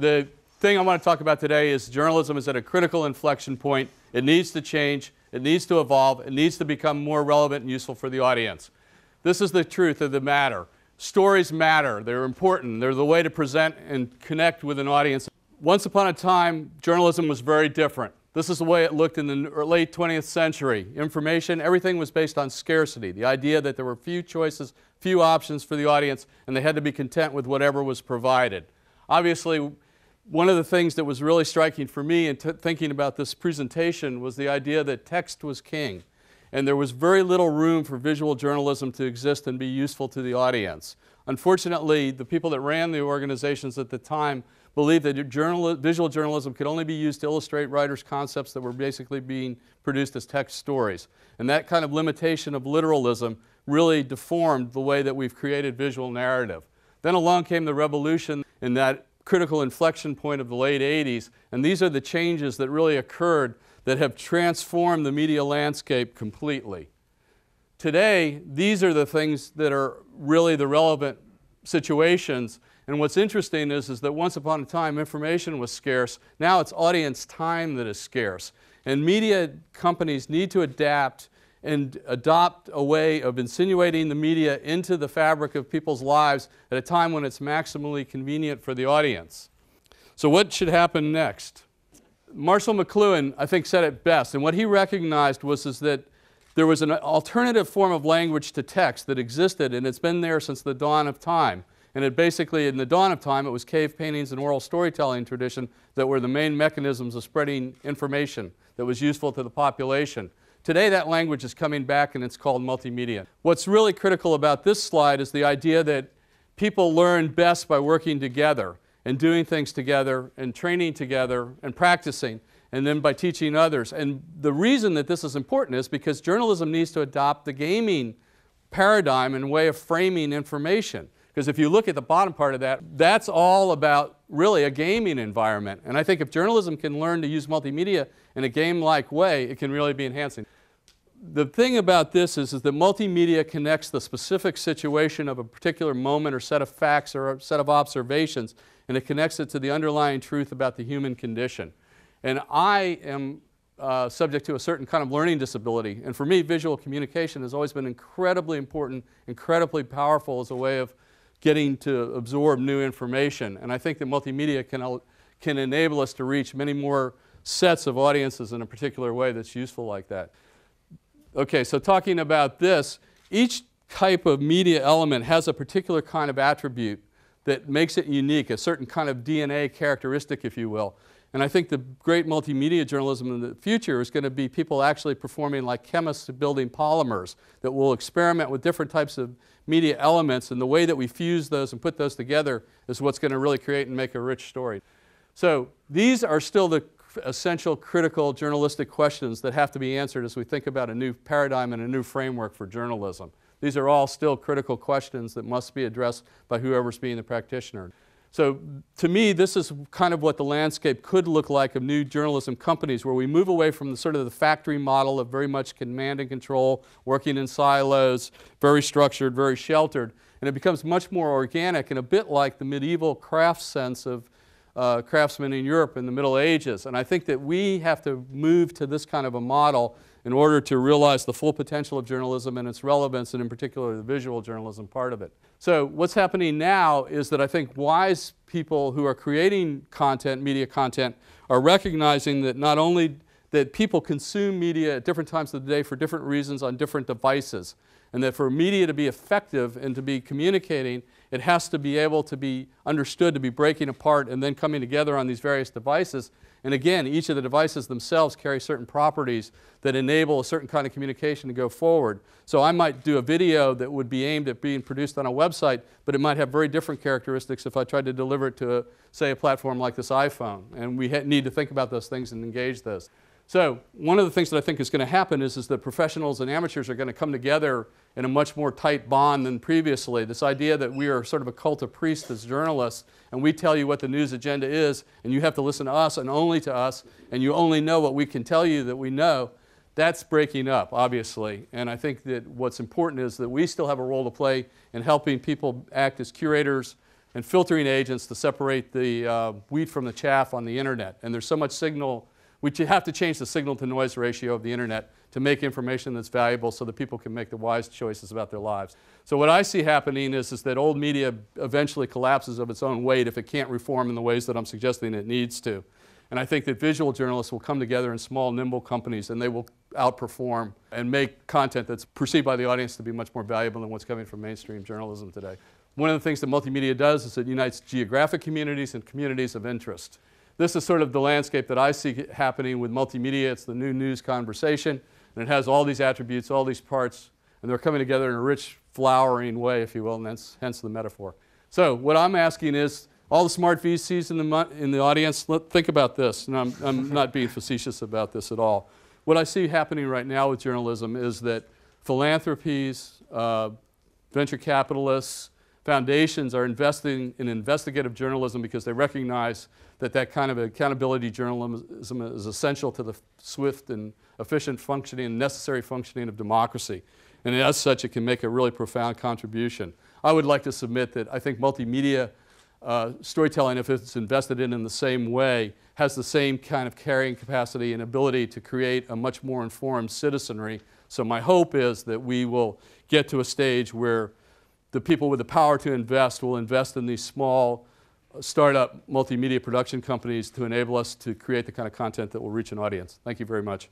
The thing I want to talk about today is journalism is at a critical inflection point. It needs to change, it needs to evolve, it needs to become more relevant and useful for the audience. This is the truth of the matter. Stories matter, they're important, they're the way to present and connect with an audience. Once upon a time, journalism was very different. This is the way it looked in the late 20th century. Information, everything was based on scarcity, the idea that there were few choices, few options for the audience, and they had to be content with whatever was provided. Obviously, one of the things that was really striking for me in thinking about this presentation was the idea that text was king, and there was very little room for visual journalism to exist and be useful to the audience. Unfortunately, the people that ran the organizations at the time believed that visual journalism could only be used to illustrate writers' concepts that were basically being produced as text stories. And that kind of limitation of literalism really deformed the way that we've created visual narrative. Then along came the revolution in that critical inflection point of the late 80s, and these are the changes that really occurred that have transformed the media landscape completely. Today, these are the things that are really the relevant situations, and what's interesting is that once upon a time information was scarce. Now it's audience time that is scarce, and media companies need to adapt and adopt a way of insinuating the media into the fabric of people's lives at a time when it's maximally convenient for the audience. So what should happen next? Marshall McLuhan, I think, said it best, and what he recognized was that there was an alternative form of language to text that existed, and it's been there since the dawn of time. And it basically, in the dawn of time, it was cave paintings and oral storytelling tradition that were the main mechanisms of spreading information that was useful to the population. Today that language is coming back and it's called multimedia. What's really critical about this slide is the idea that people learn best by working together and doing things together and training together and practicing, and then by teaching others. And the reason that this is important is because journalism needs to adopt the gaming paradigm and way of framing information. Because if you look at the bottom part of that, that's all about really a gaming environment. And I think if journalism can learn to use multimedia in a game-like way, it can really be enhancing. The thing about this is that multimedia connects the specific situation of a particular moment or set of facts or a set of observations, and it connects it to the underlying truth about the human condition. And I am subject to a certain kind of learning disability, and for me, visual communication has always been incredibly important, incredibly powerful as a way of getting to absorb new information. And I think that multimedia can enable us to reach many more sets of audiences in a particular way that's useful like that. Okay, so talking about this, each type of media element has a particular kind of attribute that makes it unique, a certain kind of DNA characteristic, if you will. And I think the great multimedia journalism in the future is going to be people actually performing like chemists building polymers that will experiment with different types of media elements, and the way that we fuse those and put those together is what's going to really create and make a rich story. So these are still the essential critical journalistic questions that have to be answered as we think about a new paradigm and a new framework for journalism. These are all still critical questions that must be addressed by whoever's being the practitioner. So to me, this is kind of what the landscape could look like of new journalism companies, where we move away from the sort of the factory model of very much command and control, working in silos, very structured, very sheltered, and it becomes much more organic and a bit like the medieval craft sense of craftsmen in Europe in the Middle Ages. And I think that we have to move to this kind of a model in order to realize the full potential of journalism and its relevance, and in particular the visual journalism part of it. So what's happening now is that I think wise people who are creating content, media content, are recognizing that not only that people consume media at different times of the day for different reasons on different devices, and that for media to be effective and to be communicating, it has to be able to be understood to be breaking apart and then coming together on these various devices. And again, each of the devices themselves carry certain properties that enable a certain kind of communication to go forward. So I might do a video that would be aimed at being produced on a website, but it might have very different characteristics if I tried to deliver it to, say, a platform like this iPhone. And we need to think about those things and engage those. So one of the things that I think is going to happen is that professionals and amateurs are going to come together in a much more tight bond than previously. This idea that we are sort of a cult of priests as journalists, and we tell you what the news agenda is, and you have to listen to us and only to us, and you only know what we can tell you that we know, that's breaking up, obviously. And I think that what's important is that we still have a role to play in helping people act as curators, and filtering agents to separate the wheat from the chaff on the internet. And there's so much signal, we have to change the signal to noise ratio of the internet to make information that's valuable so that people can make the wise choices about their lives. So what I see happening is that old media eventually collapses of its own weight if it can't reform in the ways that I'm suggesting it needs to. And I think that visual journalists will come together in small, nimble companies, and they will outperform and make content that's perceived by the audience to be much more valuable than what's coming from mainstream journalism today. One of the things that multimedia does is it unites geographic communities and communities of interest. This is sort of the landscape that I see happening with multimedia. It's the new news conversation, and it has all these attributes, all these parts, and they're coming together in a rich, flowering way, if you will, and that's hence the metaphor. So what I'm asking is, all the smart VCs in the audience, think about this, and I'm not being facetious about this at all. What I see happening right now with journalism is that philanthropies, venture capitalists, foundations are investing in investigative journalism because they recognize that that kind of accountability journalism is essential to the swift and efficient functioning and necessary functioning of democracy. And as such, it can make a really profound contribution. I would like to submit that I think multimedia storytelling, if it's invested in the same way, has the same kind of carrying capacity and ability to create a much more informed citizenry. So my hope is that we will get to a stage where the people with the power to invest will invest in these small startup multimedia production companies to enable us to create the kind of content that will reach an audience. Thank you very much.